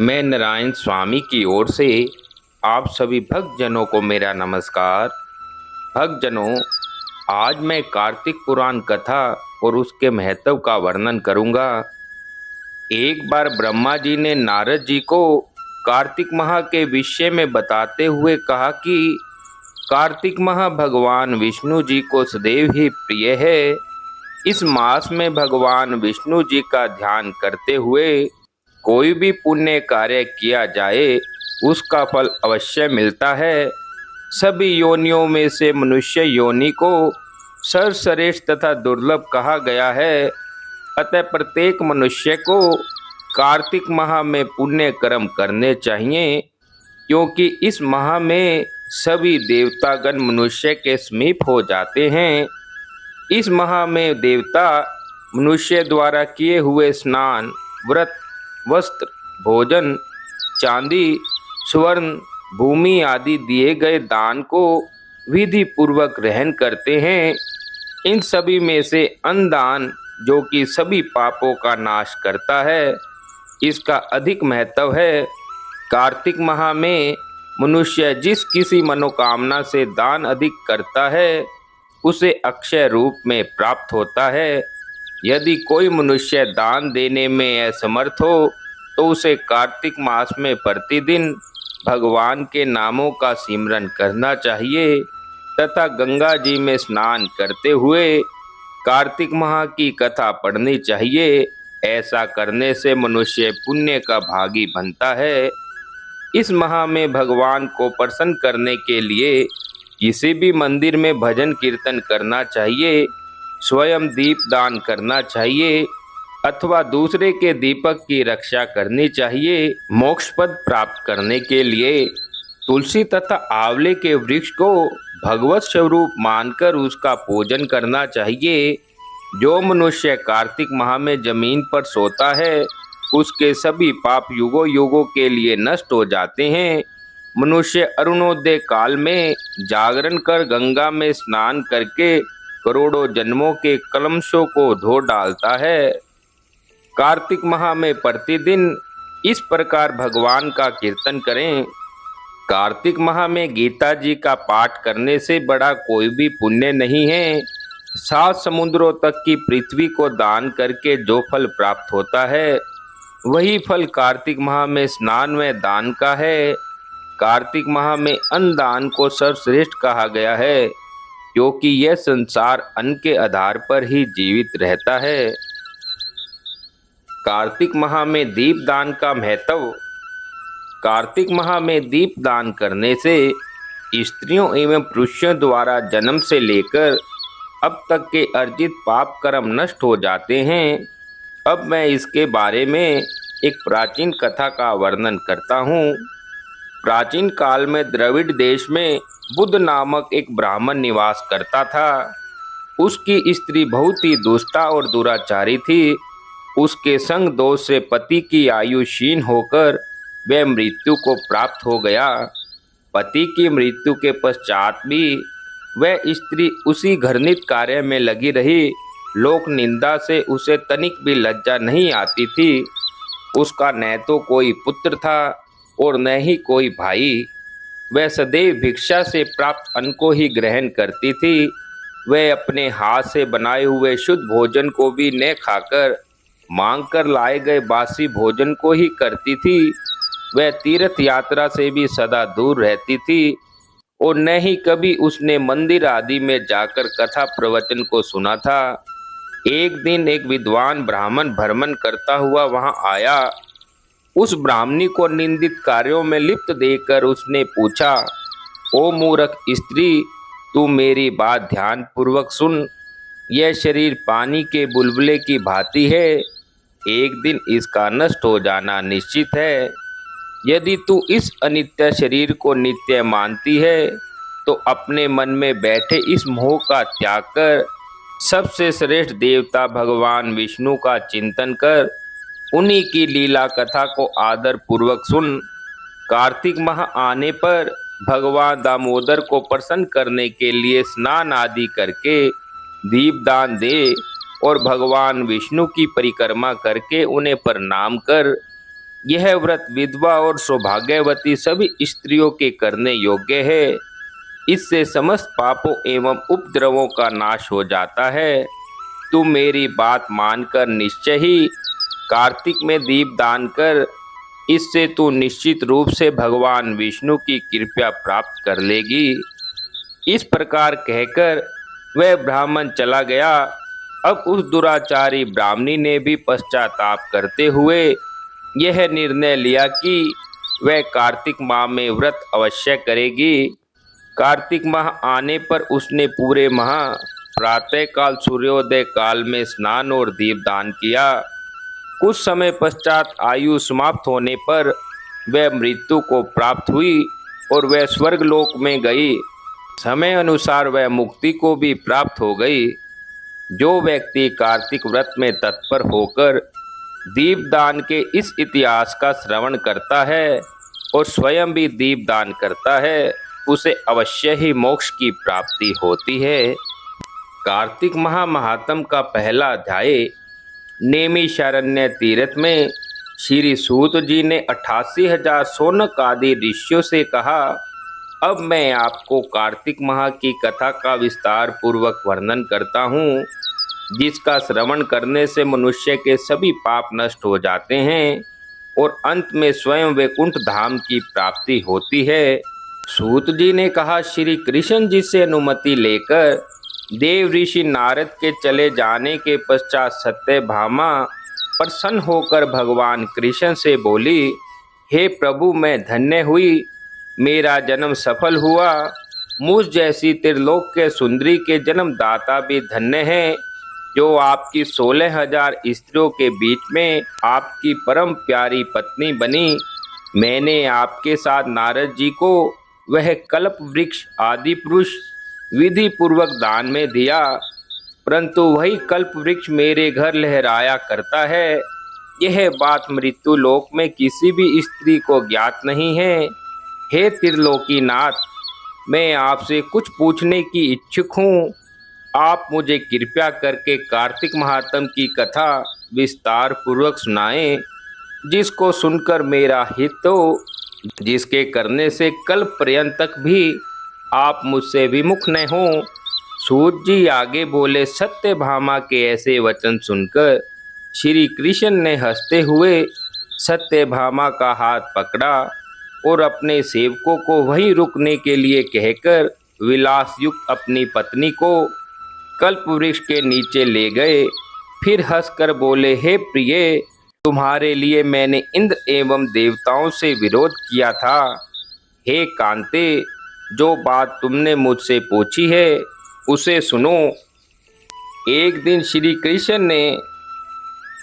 मैं नारायण स्वामी की ओर से आप सभी भक्तजनों को मेरा नमस्कार। भक्तजनों, आज मैं कार्तिक पुराण कथा और उसके महत्व का वर्णन करूंगा। एक बार ब्रह्मा जी ने नारद जी को कार्तिक माह के विषय में बताते हुए कहा कि कार्तिक माह भगवान विष्णु जी को सदैव ही प्रिय है। इस मास में भगवान विष्णु जी का ध्यान करते हुए कोई भी पुण्य कार्य किया जाए उसका फल अवश्य मिलता है। सभी योनियों में से मनुष्य योनि को सर्वश्रेष्ठ तथा दुर्लभ कहा गया है। अतः प्रत्येक मनुष्य को कार्तिक माह में पुण्य कर्म करने चाहिए, क्योंकि इस माह में सभी देवतागण मनुष्य के समीप हो जाते हैं। इस माह में देवता मनुष्य द्वारा किए हुए स्नान, व्रत, वस्त्र, भोजन, चांदी, स्वर्ण, भूमि आदि दिए गए दान को विधि पूर्वक ग्रहण करते हैं। इन सभी में से अन्नदान, जो कि सभी पापों का नाश करता है, इसका अधिक महत्व है। कार्तिक माह में मनुष्य जिस किसी मनोकामना से दान अधिक करता है उसे अक्षय रूप में प्राप्त होता है। यदि कोई मनुष्य दान देने में असमर्थ हो तो उसे कार्तिक मास में प्रतिदिन भगवान के नामों का सिमरन करना चाहिए तथा गंगा जी में स्नान करते हुए कार्तिक माह की कथा पढ़नी चाहिए। ऐसा करने से मनुष्य पुण्य का भागी बनता है। इस माह में भगवान को प्रसन्न करने के लिए किसी भी मंदिर में भजन कीर्तन करना चाहिए, स्वयं दीप दान करना चाहिए अथवा दूसरे के दीपक की रक्षा करनी चाहिए। मोक्ष पद प्राप्त करने के लिए तुलसी तथा आंवले के वृक्ष को भगवत स्वरूप मानकर उसका पूजन करना चाहिए। जो मनुष्य कार्तिक माह में जमीन पर सोता है उसके सभी पाप युगों युगों के लिए नष्ट हो जाते हैं। मनुष्य अरुणोदय काल में जागरण कर गंगा में स्नान करके करोड़ों जन्मों के कलमशों को धो डालता है। कार्तिक माह में प्रतिदिन इस प्रकार भगवान का कीर्तन करें। कार्तिक माह में गीता जी का पाठ करने से बड़ा कोई भी पुण्य नहीं है। 7 समुद्रों तक की पृथ्वी को दान करके जो फल प्राप्त होता है वही फल कार्तिक माह में स्नान में दान का है। कार्तिक माह में अन्न दान को सर्वश्रेष्ठ कहा गया है, क्योंकि यह संसार अन्न के आधार पर ही जीवित रहता है। कार्तिक माह में दीप दान का महत्व। कार्तिक माह में दीप दान करने से स्त्रियों एवं पुरुषों द्वारा जन्म से लेकर अब तक के अर्जित पाप कर्म नष्ट हो जाते हैं। अब मैं इसके बारे में एक प्राचीन कथा का वर्णन करता हूँ। प्राचीन काल में द्रविड़ देश में बुद्ध नामक एक ब्राह्मण निवास करता था। उसकी स्त्री बहुत ही दुष्टा और दुराचारी थी। उसके संग दोष से पति की आयु क्षीण होकर वह मृत्यु को प्राप्त हो गया। पति की मृत्यु के पश्चात भी वह स्त्री उसी घृणित कार्य में लगी रही। लोक निंदा से उसे तनिक भी लज्जा नहीं आती थी। उसका न तो कोई पुत्र था और न ही कोई भाई। वह सदैव भिक्षा से प्राप्त अन्न को ही ग्रहण करती थी। वह अपने हाथ से बनाए हुए शुद्ध भोजन को भी न खाकर मांग कर लाए गए बासी भोजन को ही करती थी। वह तीर्थ यात्रा से भी सदा दूर रहती थी और न ही कभी उसने मंदिर आदि में जाकर कथा प्रवचन को सुना था। एक दिन एक विद्वान ब्राह्मण भ्रमण करता हुआ वहां आया। उस ब्राह्मणी को निंदित कार्यों में लिप्त देखकर उसने पूछा, ओ मूर्ख स्त्री, तू मेरी बात ध्यान पूर्वक सुन। यह शरीर पानी के बुलबुले की भांति है। एक दिन इसका नष्ट हो जाना निश्चित है। यदि तू इस अनित्य शरीर को नित्य मानती है तो अपने मन में बैठे इस मोह का त्याग कर सबसे श्रेष्ठ देवता भगवान विष्णु का चिंतन कर उन्हीं की लीला कथा को आदर पूर्वक सुन। कार्तिक माह आने पर भगवान दामोदर को प्रसन्न करने के लिए स्नान आदि करके दीपदान दे और भगवान विष्णु की परिक्रमा करके उन्हें प्रणाम कर यह व्रत विधवा और सौभाग्यवती सभी स्त्रियों के करने योग्य है। इससे समस्त पापों एवं उपद्रवों का नाश हो जाता है। तू मेरी बात मानकर निश्चय ही कार्तिक में दीप दान कर। इससे तू निश्चित रूप से भगवान विष्णु की कृपा प्राप्त कर लेगी। इस प्रकार कहकर वह ब्राह्मण चला गया। अब उस दुराचारी ब्राह्मणी ने भी पश्चाताप करते हुए यह निर्णय लिया कि वह कार्तिक माह में व्रत अवश्य करेगी। कार्तिक माह आने पर उसने पूरे माह प्रातःकाल सूर्योदय काल में स्नान और दीपदान किया। कुछ समय पश्चात आयु समाप्त होने पर वह मृत्यु को प्राप्त हुई और वह स्वर्गलोक में गई। समय अनुसार वह मुक्ति को भी प्राप्त हो गई। जो व्यक्ति कार्तिक व्रत में तत्पर होकर दीपदान के इस इतिहास का श्रवण करता है और स्वयं भी दीपदान करता है, उसे अवश्य ही मोक्ष की प्राप्ति होती है। कार्तिक महात्म का पहला अध्याय। नेमिषारण्य तीर्थ में श्री सूत जी ने 88,000 शौनक आदि ऋषियों से कहा, अब मैं आपको कार्तिक माह की कथा का विस्तार पूर्वक वर्णन करता हूँ, जिसका श्रवण करने से मनुष्य के सभी पाप नष्ट हो जाते हैं और अंत में स्वयं वैकुंठ धाम की प्राप्ति होती है। सूत जी ने कहा, श्री कृष्ण जी से अनुमति लेकर देव ऋषि नारद के चले जाने के पश्चात सत्यभामा प्रसन्न होकर भगवान कृष्ण से बोली, हे प्रभु, मैं धन्य हुई, मेरा जन्म सफल हुआ। मुझ जैसी त्रिलोक के सुंदरी के जन्म दाता भी धन्य है, जो आपकी 16,000 स्त्रियों के बीच में आपकी परम प्यारी पत्नी बनी। मैंने आपके साथ नारद जी को वह कल्प वृक्ष आदि पुरुष विधि पूर्वक दान में दिया, परंतु वही कल्प वृक्ष मेरे घर लहराया करता है। यह बात मृत्यु लोक में किसी भी स्त्री को ज्ञात नहीं है। हे त्रिलोकीनाथ, मैं आपसे कुछ पूछने की इच्छुक हूँ। आप मुझे कृपया करके कार्तिक महात्म की कथा विस्तार पूर्वक सुनाएं, जिसको सुनकर मेरा हित हो, जिसके करने से कल पर्यंत तक भी आप मुझसे विमुख न हो। सूत जी आगे बोले, सत्यभामा के ऐसे वचन सुनकर श्री कृष्ण ने हंसते हुए सत्यभामा का हाथ पकड़ा और अपने सेवकों को वहीं रुकने के लिए कहकर विलास युक्त अपनी पत्नी को कल्प वृक्ष के नीचे ले गए। फिर हंसकर बोले, हे प्रिय, तुम्हारे लिए मैंने इंद्र एवं देवताओं से विरोध किया था। हे कांते, जो बात तुमने मुझसे पूछी है उसे सुनो। एक दिन श्री कृष्ण ने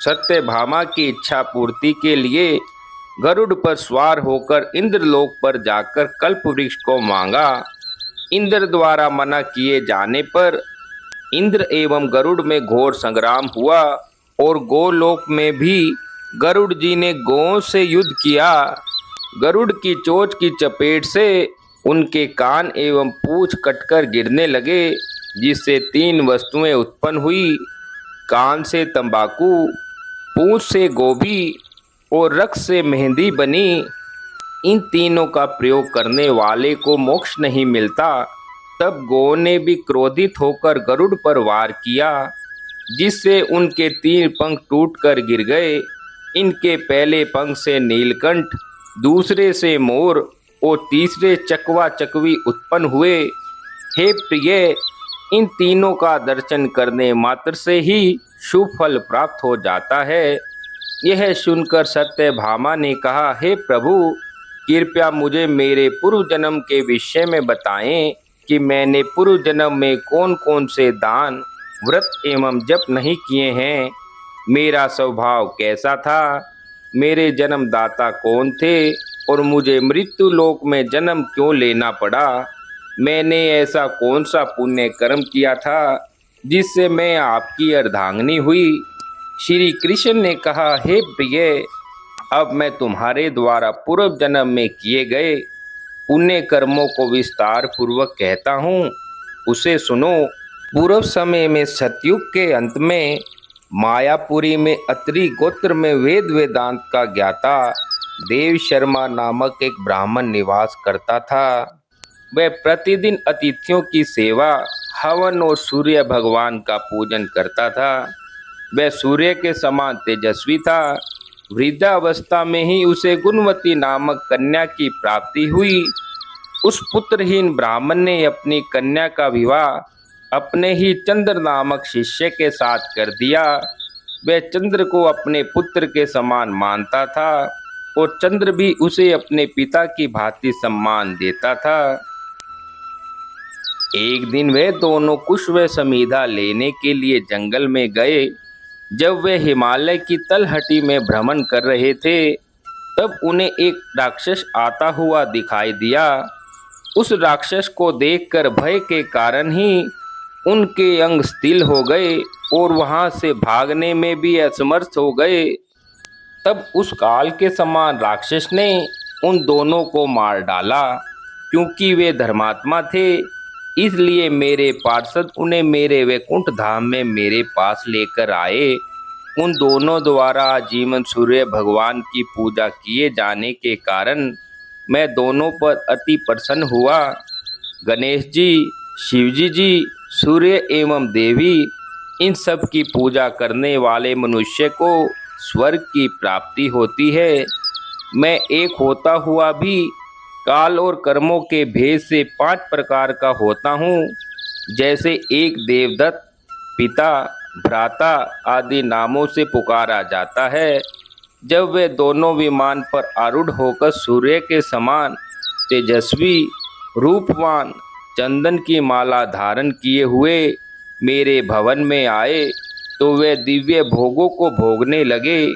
सत्यभामा की इच्छा पूर्ति के लिए गरुड़ पर सवार होकर इंद्रलोक पर जाकर कल्प वृक्ष को मांगा। इंद्र द्वारा मना किए जाने पर इंद्र एवं गरुड़ में घोर संग्राम हुआ और गोलोक में भी गरुड़ जी ने गौओं से युद्ध किया। गरुड़ की चोंच की चपेट से उनके कान एवं पूंछ कटकर गिरने लगे, जिससे 3 वस्तुएं उत्पन्न हुई। कान से तंबाकू, पूंछ से गोभी और रक्त से मेहंदी बनी। इन तीनों का प्रयोग करने वाले को मोक्ष नहीं मिलता। तब गौ ने भी क्रोधित होकर गरुड़ पर वार किया, जिससे उनके 3 पंख टूटकर गिर गए। इनके पहले पंख से नीलकंठ, दूसरे से मोर और तीसरे चकवा चकवी उत्पन्न हुए। हे प्रिय, इन तीनों का दर्शन करने मात्र से ही शुभ फल प्राप्त हो जाता है। यह सुनकर सत्यभामा ने कहा, हे प्रभु, कृपया मुझे मेरे पूर्व जन्म के विषय में बताएं कि मैंने पूर्व जन्म में कौन कौन से दान, व्रत एवं जप नहीं किए हैं। मेरा स्वभाव कैसा था, मेरे जन्मदाता कौन थे और मुझे मृत्यु लोक में जन्म क्यों लेना पड़ा। मैंने ऐसा कौन सा पुण्य कर्म किया था जिससे मैं आपकी अर्धांगिनी हुई। श्री कृष्ण ने कहा, हे प्रिय, अब मैं तुम्हारे द्वारा पूर्व जन्म में किए गए पुण्य कर्मों को विस्तार पूर्वक कहता हूँ, उसे सुनो। पूर्व समय में सतयुग के अंत में मायापुरी में अत्रि गोत्र में वेद वेदांत का ज्ञाता देव शर्मा नामक एक ब्राह्मण निवास करता था। वह प्रतिदिन अतिथियों की सेवा, हवन और सूर्य भगवान का पूजन करता था। वह सूर्य के समान तेजस्वी था। वृद्धावस्था में ही उसे गुणवती नामक कन्या की प्राप्ति हुई। उस पुत्रहीन ब्राह्मण ने अपनी कन्या का विवाह अपने ही चंद्र नामक शिष्य के साथ कर दिया। वह चंद्र को अपने पुत्र के समान मानता था और चंद्र भी उसे अपने पिता की भांति सम्मान देता था। एक दिन वे दोनों कुश व समीधा लेने के लिए जंगल में गए। जब वे हिमालय की तलहटी में भ्रमण कर रहे थे, तब उन्हें एक राक्षस आता हुआ दिखाई दिया। उस राक्षस को देखकर भय के कारण ही उनके अंग शिथिल हो गए और वहां से भागने में भी असमर्थ हो गए। तब उस काल के समान राक्षस ने उन दोनों को मार डाला। क्योंकि वे धर्मात्मा थे, इसलिए मेरे पार्षद उन्हें मेरे वैकुंठ धाम में मेरे पास लेकर आए। उन दोनों द्वारा आजीवन सूर्य भगवान की पूजा किए जाने के कारण मैं दोनों पर अति प्रसन्न हुआ। गणेश जी, शिवजी जी, सूर्य एवं देवी, इन सब की पूजा करने वाले मनुष्य को स्वर्ग की प्राप्ति होती है। मैं एक होता हुआ भी काल और कर्मों के भेद से 5 प्रकार का होता हूँ। जैसे एक देवदत्त, पिता, भ्राता आदि नामों से पुकारा जाता है। जब वे दोनों विमान पर आरूढ़ होकर सूर्य के समान तेजस्वी, रूपवान, चंदन की माला धारण किए हुए मेरे भवन में आए, तो वे दिव्य भोगों को भोगने लगे।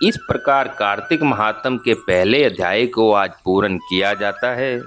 इस प्रकार कार्तिक महात्म के पहले अध्याय को आज पूर्ण किया जाता है।